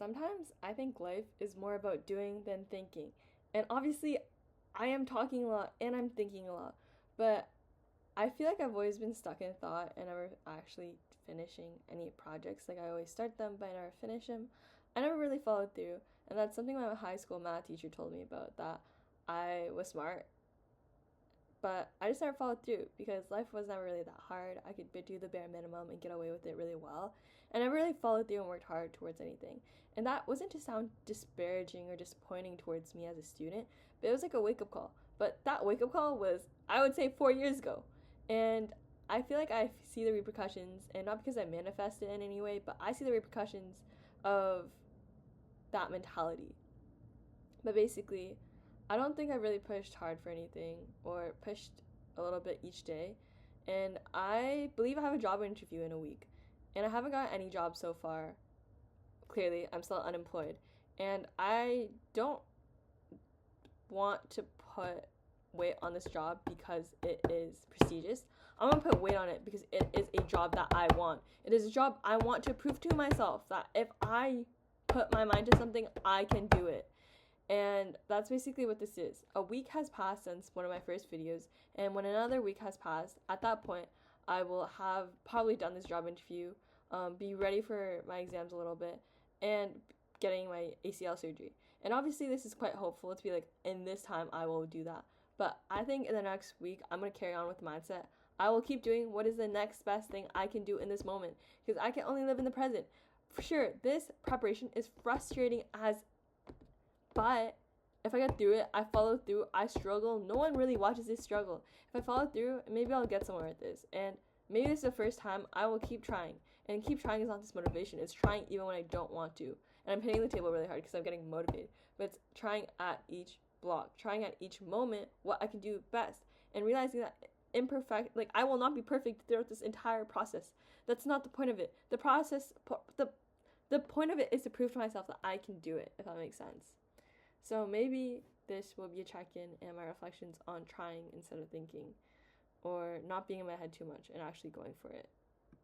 Sometimes I think life is more about doing than thinking. And obviously, I am talking a lot and I'm thinking a lot, but I feel like I've always been stuck in thought and never actually finishing any projects. Like, I always start them, but I never finish them. I never really followed through. And that's something my high school math teacher told me about, that I was smart, but I just never followed through because life was never really that hard. I could do the bare minimum and get away with it really well. And I never really followed through and worked hard towards anything. And that wasn't to sound disparaging or disappointing towards me as a student, but it was like a wake up call. But that wake up call was, I would say, 4 years ago. And I feel like I see the repercussions, and not because I manifest it in any way, but I see the repercussions of that mentality. But basically, I don't think I really pushed hard for anything or pushed a little bit each day. And I believe I have a job interview in a week. And I haven't got any jobs so far. Clearly, I'm still unemployed. And I don't want to put weight on this job because it is prestigious. I'm gonna put weight on it because it is a job that I want. It is a job I want to prove to myself that if I put my mind to something, I can do it. And that's basically what this is. A week has passed since one of my first videos, and when another week has passed, at that point, I will have probably done this job interview, be ready for my exams a little bit, and getting my ACL surgery. And obviously, this is quite hopeful to be like, in this time, I will do that. But I think in the next week, I'm going to carry on with the mindset. I will keep doing what is the next best thing I can do in this moment, because I can only live in the present. For sure, this preparation is frustrating as, but if I get through it, I follow through, I struggle. No one really watches this struggle. If I follow through, maybe I'll get somewhere with this. And maybe this is the first time I will keep trying. And keep trying is not this motivation. It's trying even when I don't want to. And I'm hitting the table really hard because I'm getting motivated. But it's trying at each block, trying at each moment what I can do best. And realizing that imperfect, like, I will not be perfect throughout this entire process. That's not the point of it. The point of it is to prove to myself that I can do it, if that makes sense. So maybe this will be a check-in and my reflections on trying instead of thinking, or not being in my head too much and actually going for it.